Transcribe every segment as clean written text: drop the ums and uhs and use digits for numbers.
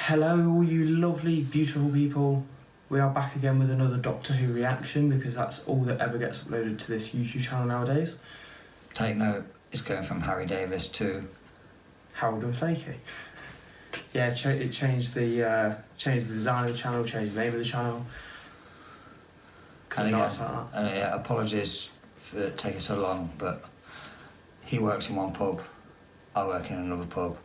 Hello, all you lovely, beautiful people. We are back again with another Doctor Who reaction because that's all that ever gets uploaded to this YouTube channel nowadays. Take note, it's going from Harry Davis to Harold and Flaky. Yeah, it changed the design of the channel, changed the name of the channel. And again, apologies for taking so long, but he works in one pub, I work in another pub.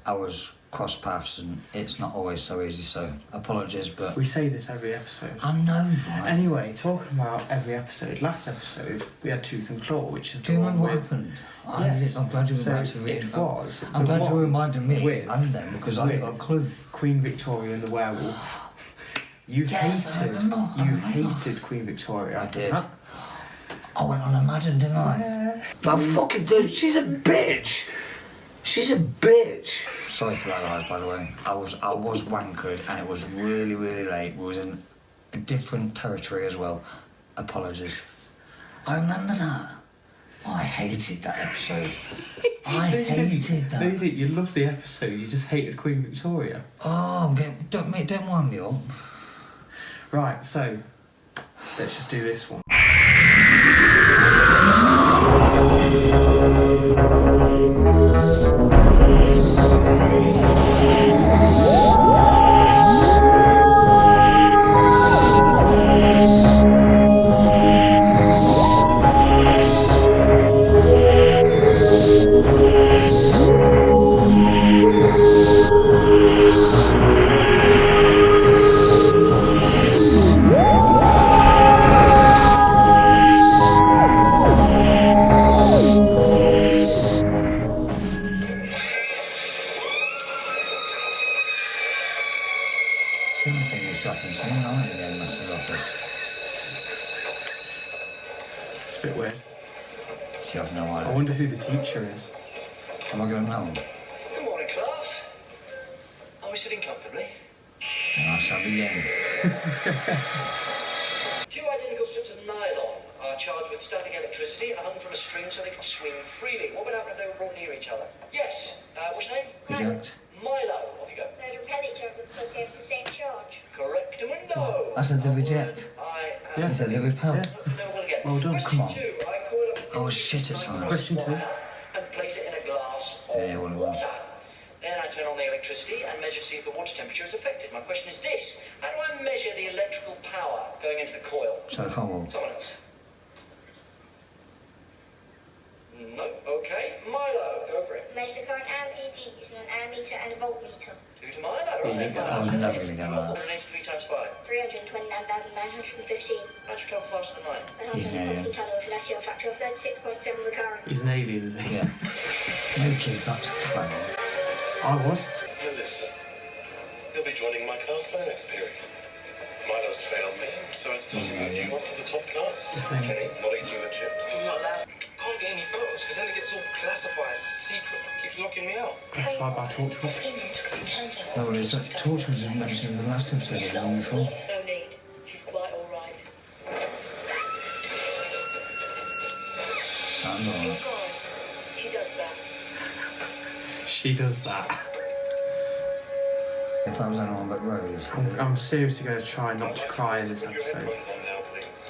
Ours cross paths and it's not always so easy, so apologies, but... We say this every episode. I know, right? Anyway, talking about every episode, last episode we had Tooth and Claw, which is Do you remember what happened? Yes. I'm glad you reminded me. I'm glad you reminded me and them, because I got a clue. Queen Victoria and the werewolf. You hated Queen Victoria. I did. I went on a Madden, didn't I? Yeah. But fucking dude, she's a bitch. She's a bitch. Sorry for that, guys, by the way. I was wankered and it was really, really late. We was in a different territory as well. Apologies. I remember that. Oh, I hated that episode. I hated that. No, you didn't. You loved the episode. You just hated Queen Victoria. Oh, don't wind me up. Right, so let's just do this one. Something is dropping to me, aren't you, in Master's office? It's a bit weird. You have no idea. I wonder who the teacher is. Am I going to know? Good morning, class. Are we sitting comfortably? And I shall begin. Two identical strips of nylon are charged with static electricity and hung from a string so they can swing freely. What would happen if they were brought near each other? Yes. What's your name? Reject. Milo. Off you go. They'd repel each other because they have the same charge. Correct. Window. I said they reject. Yeah. He said they repel. Yeah. Well done. Come on. Question 2. I coil up I was shit at science. Question 2. and place it in a glass of Yeah, what it was. water. Then I turn on the electricity and measure to see if the water temperature is affected. My question is this: how do I measure the electrical power going into the coil? So I can't walk. Someone else. No. Okay. Milo, go for it. Measure the current AMPD using an ammeter and a voltmeter. 2 to Milo. Yeah, you get that. I was never going to get that. 483 times 5. 329,915. How'd you travel faster than light? He's an alien. Tunnel with left heel factor of 36.7 recurrent. He's an alien, isn't he? Yeah. No kids, that's clever. I was. Melissa, you'll be joining my class for the next period. Milo's failed me, so it's time to move you up to the top class. Kenny, not eating the chips. I'm not allowed. Can't get any photos because then it gets all classified as secret. Keeps locking me out. Classified by Torchwood. No, it's that torch was mentioned in the last episode of the one before. No need. She's quite all right. Sounds alright. It's gone. She does that. She does that. If that was anyone but Rose. I'm seriously going to try not to cry in this Your episode. headphones on now, please.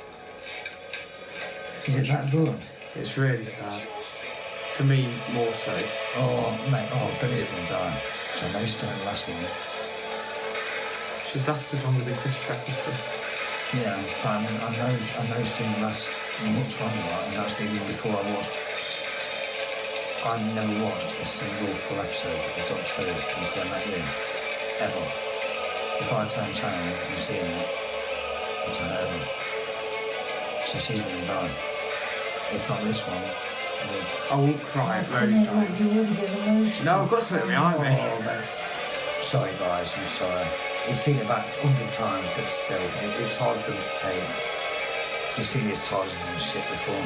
Is it that good? It's really sad. For me, more so. Oh, mate, Billy's going to die. So I know she's going to last long. She's lasted longer than Chris Eccleston. Yeah, but I mean, I know she didn't last much longer, and that's even before I watched. I've never watched a single full episode of Doctor Who until I met you. Ever. If I turn channel and see it, I turn it over. So she's going to die. If not this one, I won't cry at Rose time. You already get emotional. No, I've got something behind me. Oh, sorry guys, I'm sorry. He's seen it about 100 times, but still, it's hard for him to take. He's seen his TARDIS and shit before.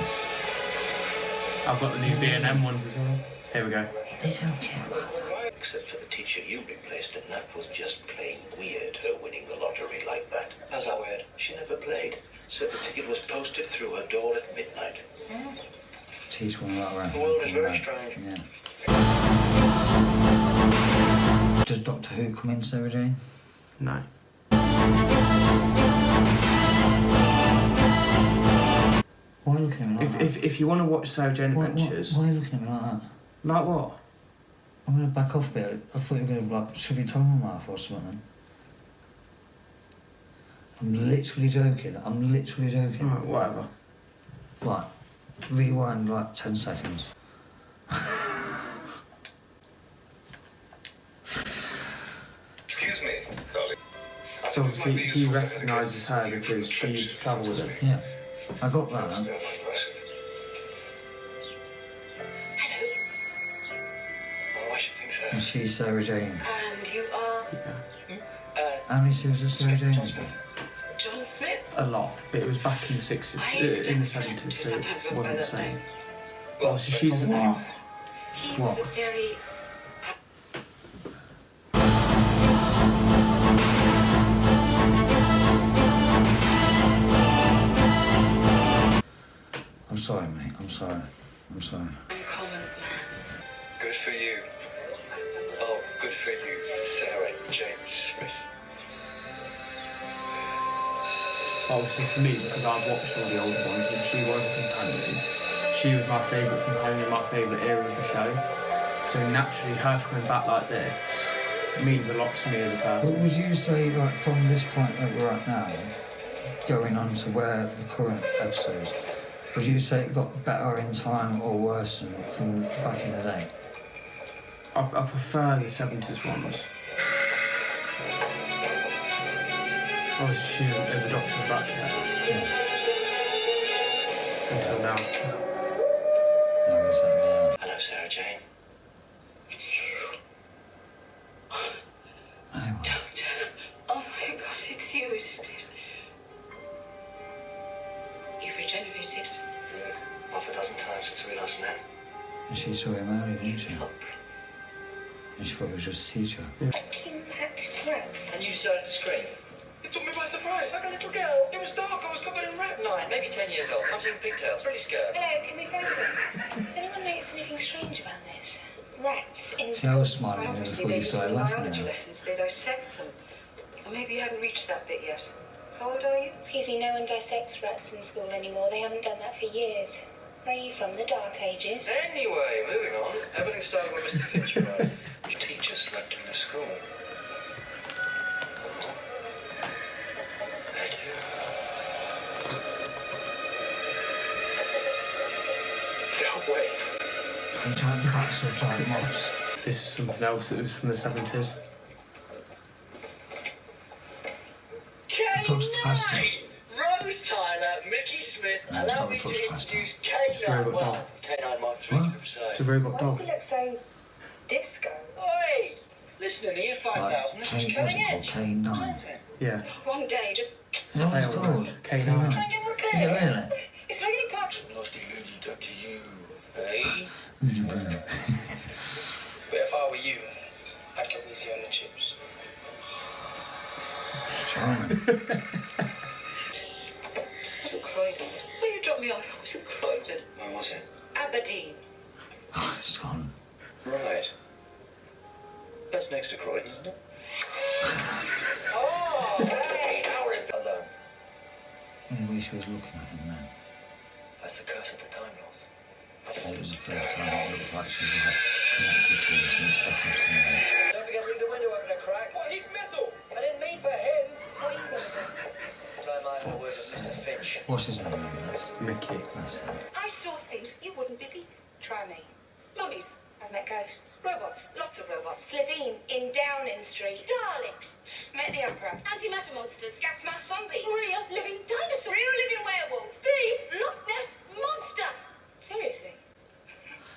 I've got the new B&M ones as well. Here we go. They don't care about that. Except for the teacher you replaced, and that was just plain weird, her winning the lottery like that. How's that weird? She never played. Said the ticket was posted through her door at midnight. Teach one like that. The world is very strange. Yeah. Does Doctor Who come in, Sarah Jane? No. Why are you looking at me like that? If you want to watch Sarah Jane Adventures... Why are you looking at me like that? Like what? I'm going to back off a bit. I thought you were going to like, shove your tongue in my mouth or something then. I'm literally joking. Alright, whatever. Right. Rewind like 10 seconds. Excuse me, darling. So obviously he recognises her because she used to travel with him. Yeah. I got that. Hello. Oh, I should think so. And she's Sarah Jane. And you are Yeah. How many series of Sarah Jane is there? John Smith. A lot, but it was back in the 60s, in the 70s, so it wasn't the same. Well, Obviously she's... He was What? a very... I'm sorry, mate. I'm sorry. uncommon man. Good for you. Oh, good for you, Sarah Jane Smith. Obviously for me, because I've watched all the older ones and she was a companion, she was my favourite companion, my favourite era of the show. So naturally her coming back like this means a lot to me as a But person. would you say, like, from this point that we're at now, going on to where the current episodes, would you say it got better in time or worse than from back in the day? I prefer the 70s ones. Oh, she the Doctor's back yet. Yeah. Until now. No, is that, yeah. Hello, Sarah Jane. It's you. Oh, well. Doctor. Oh my God, it's you, isn't it? You've regenerated. Half a dozen times since we last met. And she saw him early, didn't she? Look. And she thought he was just a teacher. Fucking packed rats. And you decided to scream? It took me by surprise. Like a little girl. It was dark. I was covered in rats. 9, maybe 10 years old, hunting pigtails, really scared. Hello, can we focus? Does anyone notice anything strange about this? Rats in See, I was smiling and Obviously, before they you started laughing at biology her. lessons. They dissect them. Or maybe you hadn't reached that bit yet. How old are you? Excuse me, no one dissects rats in school anymore. They haven't done that for years. Where are you from? The Dark Ages? Anyway, moving on. Everything started when Mr. Finch arrived. Your teacher slept in the school. No way. Hey, giant bats or giant moths? This is something else that was from the 70s. Flux capacitor. Rose Tyler, Mickey Smith, No, it's allow not me the to flux capacitor. introduce It's a K9. robot Well, dog. K9 Mark III What? to be precise. It's a robot Why dog. does he look so disco? Oi! Listen, in the year 5000, Like, this was K, what's cutting it called? edge. K9. Yeah. One day, just Is that what it's called? K9. try and get repaired. Is it really? It's really past. Nasty lady, Dr. You. Hey? Who's your brother? But if I were you, I'd go easy on the chips. Charming. It wasn't Croydon. Where you dropped me off, it wasn't Croydon. Where was it? Aberdeen. Oh, it's gone. Right. That's next to Croydon, isn't it? Oh, hey, now we're in alone. Maybe she was looking at him then. That's the curse of the Time Lord. That was the first time it looked like she was like connected to him since Eccleston. Don't forget to leave the window open a crack. What? He's metal! I didn't mean for him. What are you going to do? Time I had a word with Mr. Finch. What's his name in this? Mickey. That's it. I saw things you wouldn't believe. Try me. Mummies, I've met ghosts. robots, lots of robots. Slivine in Downing Street. Daleks, Met the Emperor. antimatter monsters, Gas mask zombies. real living dinosaurs, Real living werewolf. the Loch Ness monster. Seriously?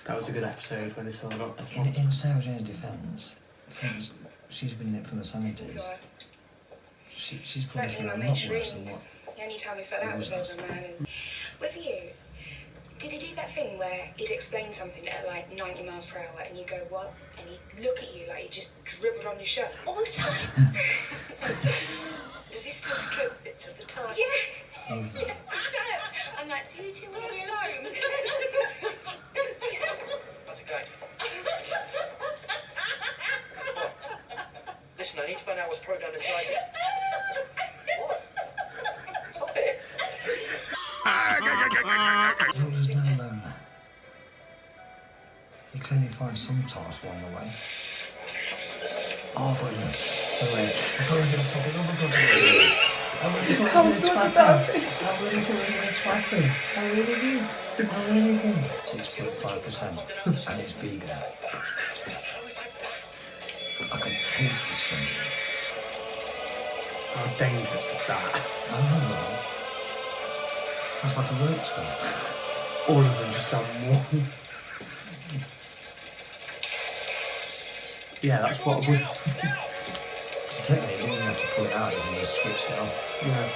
That was a good episode when they saw the Loch Ness In, Monster. in Sarah Jane's defence, she's been in it from the 70s. She's probably seen a lot worse than what. The only time we felt that was over man. And with you, did he do that thing where he'd explain something at like 90 miles per hour and you go, what? And he'd look at you like he just dribbled on your shirt all the time? Does he still stroke bits of the TARDIS? Yeah. I'm like, do you two want to be alone? How's it going? need to find out what's programmed inside me. What? Stop it. Doctor's never lonely. He clearly finds some task along the way. Oh, I thought you were going to fucking I really thought you were twatting. I really did. 6.5%. And it's vegan. I can taste the strength. How dangerous is that? I know. That's like a rope swing. All of them just on one. Yeah, that's what would. Technically, you don't even have to pull it out, you can just switch it off. Yeah.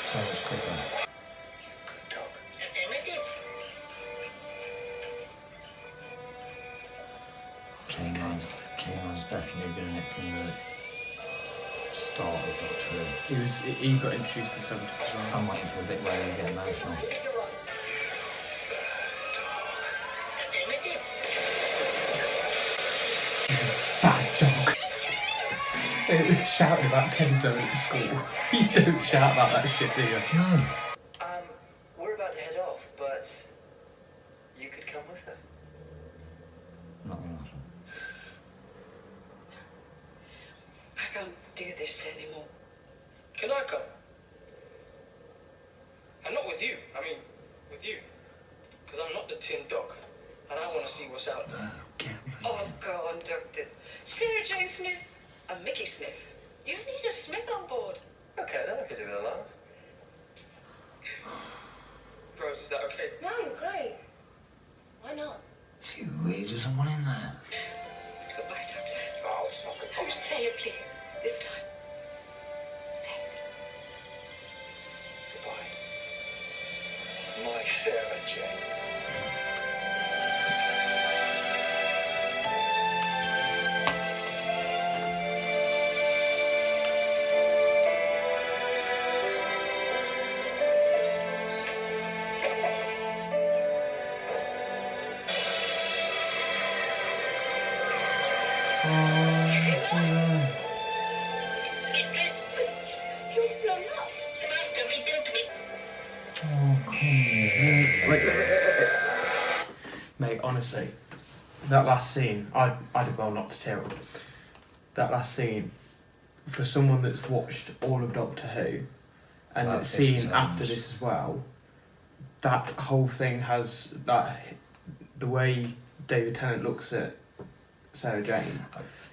So much quicker. K9's definitely been in it from the start of Doctor Who. He got introduced in the 70s as well. I'm waiting for the bit where you get emotional. Bad dog. They were shouting about Penny Blowing at school. You don't shout about that shit, do you? No. We're about to head off, but you could come with us. I'm not gonna happen. I can't do this anymore. Can I come? And not with you. I mean, with you. Because I'm not the tin dog. And I want to see what's out there. Oh, go on, Doctor. Sarah Jane Smith and Mickey Smith. You need a Smith on board. Okay, then I could do it alone. Rose, is that okay? No, great. Why not? She really doesn't want in there. Goodbye, Doctor. Oh, it's not good. Oh, say it, please. This time. Say it. Goodbye. My Sarah Jane. Mate, honestly, that last scene, I did well not to tear up. That last scene, for someone that's watched all of Doctor Who, and About that's seen 50 after times. this as well, that whole thing has, that the way David Tennant looks at Sarah Jane,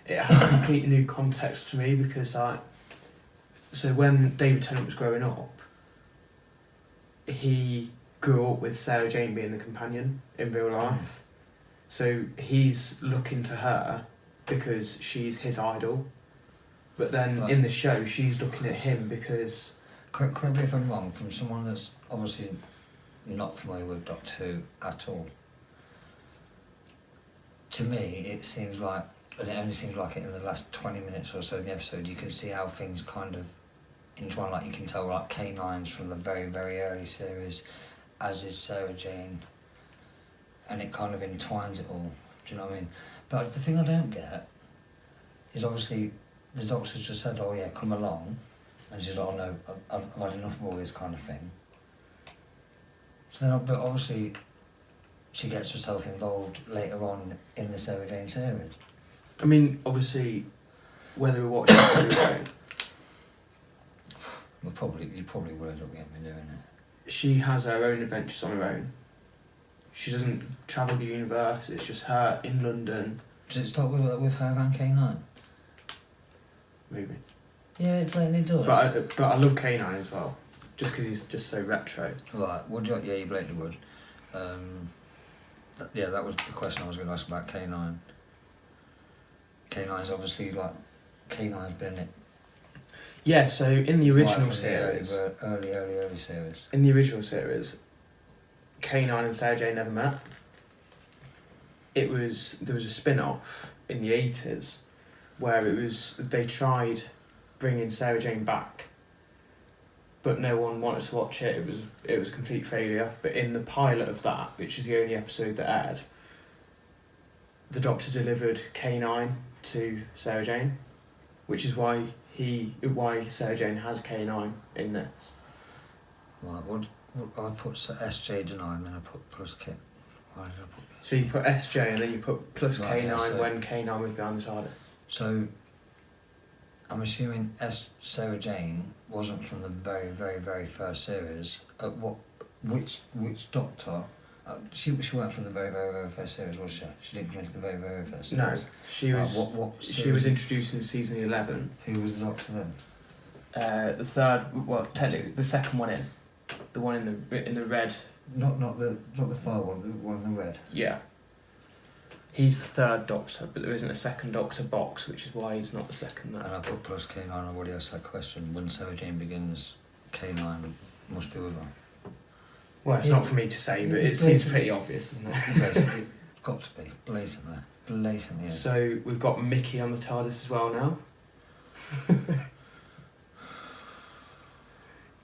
it has a complete new context to me, because so when David Tennant was growing up, he grew up with Sarah Jane being the companion in real life. So he's looking to her because she's his idol. But then Right. in the show, she's looking at him because... Correct me if I'm wrong, from someone that's obviously not familiar with Doctor Who at all. To me, it seems like, and it only seems like it in the last 20 minutes or so of the episode, you can see how things kind of intertwine. Like you can tell, like K9's from the very, very early series, as is Sarah Jane, and it kind of entwines it all. Do you know what I mean? But the thing I don't get is obviously the Doctor's just said, "Oh yeah, come along," and she's like, "Oh no, I've had enough of all this kind of thing." So then, but obviously, she gets herself involved later on in the Sarah Jane series. I mean, obviously, whether we watch it or not, You probably will end up getting me doing it. she has her own adventures on her own. She doesn't travel the universe, it's just her in London. Does it start with her and K9? Maybe. Yeah, it blatantly does. But I love K9 as well, just because he's just so retro. Right, would you? Yeah, you blatantly would. That was the question I was going to ask about K9. K9's obviously like, K9's been in it. Yeah, so in the original right from series... The early series. In the original series, K9 and Sarah Jane never met. There was a spin-off in the 80s where they tried bringing Sarah Jane back, but no one wanted to watch it. It was a complete failure. But in the pilot of that, which is the only episode that aired, the Doctor delivered K9 to Sarah Jane, which is why Sarah Jane has K9 in this. Right, what I put SJ9, then I put plus K. Why did I put that? So you put SJ and then you put plus Right, K9 yeah, so- when K9 was behind the TARDIS. So, I'm assuming Sarah Jane wasn't from the very, very, very first series. Which Doctor? She weren't from the very, very, very first series, was she? She didn't come into the very, very first series. No, she was. What She was introduced in season 11. Who was the Doctor then? The third, well, technically the second one in, the one in the red. Not the far one, the one in the red. Yeah. He's the third Doctor, but there isn't a second Doctor box, which is why he's not the second there. And I put plus K9. I already asked that question. When Sarah Jane begins, K9 must be with her. Well, it's not for me to say, but it seems pretty obvious, isn't it? Basically, got to be blatantly. Yeah. So we've got Mickey on the TARDIS as well now.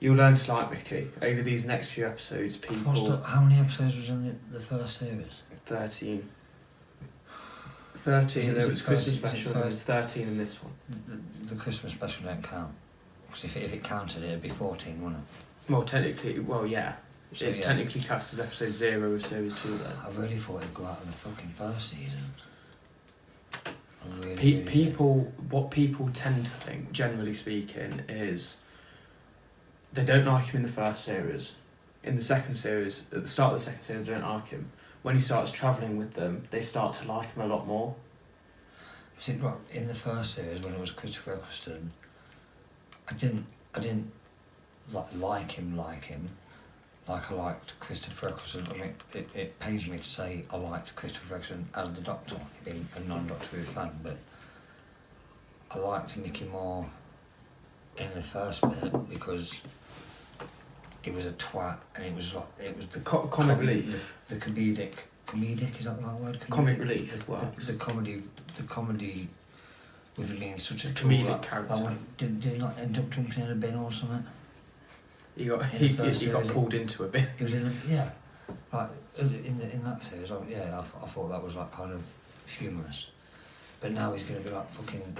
You'll learn to like Mickey over these next few episodes. People. How many episodes was in the first series? 13. 13, and there was Christmas special, and there's 13 in this one. The Christmas special don't count. Because if it counted, it'd be 14, wouldn't it? Well, technically, yeah. So, It's yeah. technically classed as episode 0 of series 2 then. I really thought it'd go out in the fucking first season. What people tend to think, generally speaking, is they don't like him in the first series. In the second series, at the start of the second series, they don't like him. When he starts travelling with them, they start to like him a lot more. See, right, in the first series, when it was Christopher Eccleston, I didn't like him like I liked Christopher Eccleston. I mean, it pains me to say I liked Christopher Eccleston as the Doctor, being a non-Doctor Who fan, but I liked Mickey more in the first bit because he was a twat, and it was the Comic relief. the comedic, is that the right word? Comic relief as well. The comedy with him being such a Comedic tool, character. Did he not end up jumping in a bin or something? He got series, pulled into a bit. He was in like in that series. I thought that was like kind of humorous, but now he's going to be like fucking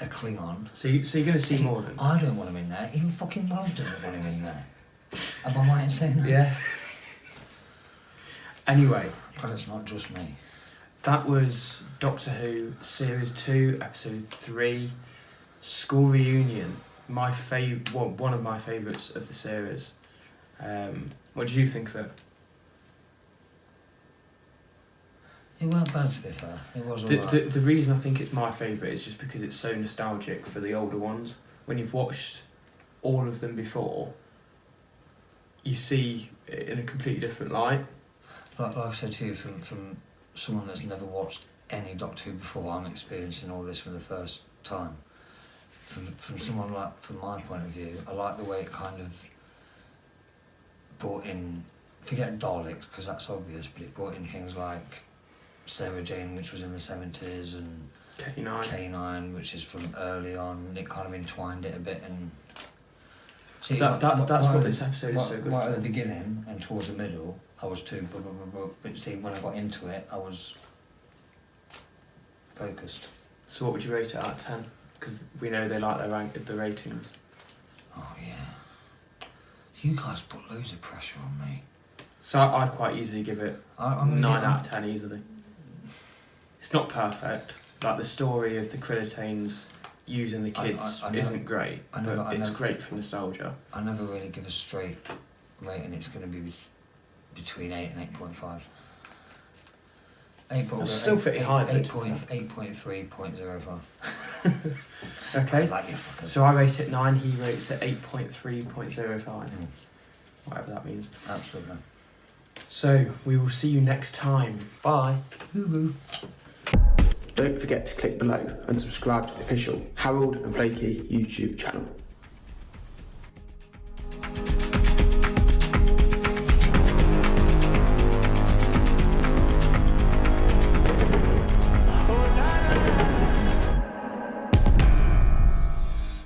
a Klingon. So you're going to see more of him. I don't want him in there. Even fucking Rose doesn't want him in there. Am I right in saying that? Yeah. Anyway, but it's not just me. that was Doctor Who Series 2, Episode 3, School Reunion. One of my favourites of the series. What did you think of it? It weren't bad, to be fair. It was alright. The reason I think it's my favourite is just because it's so nostalgic for the older ones. When you've watched all of them before, you see it in a completely different light. Like I said to you, from someone that's never watched any Doctor Who before, I'm experiencing all this for the first time. From someone like, from my point of view, I like the way it kind of brought in, forget Daleks because that's obvious, but it brought in things like Sarah Jane, which was in the 70s, and K9, which is from early on. It kind of entwined it a bit, and see, that's what this episode is so good right for. at the beginning and towards the middle, I was too but see, when I got into it, I was focused. So what would you rate it out of 10? Because we know they like the ratings. Oh yeah. You guys put loads of pressure on me. So I'd quite easily give it I'm 9 out of 10 easily. It's not perfect. Like the story of the Krillitanes using the kids isn't great, but it's great for nostalgia. I never really give a straight rating. It's going to be between 8 and 8.5. That's still pretty high though. 8.3.05. Okay. Like you fuckers. So I rate it 9, he rates it 8.3.05. Whatever that means. Absolutely. So we will see you next time. Bye. Hoo-hoo. Don't forget to click below and subscribe to the official Harold and Flaky YouTube channel.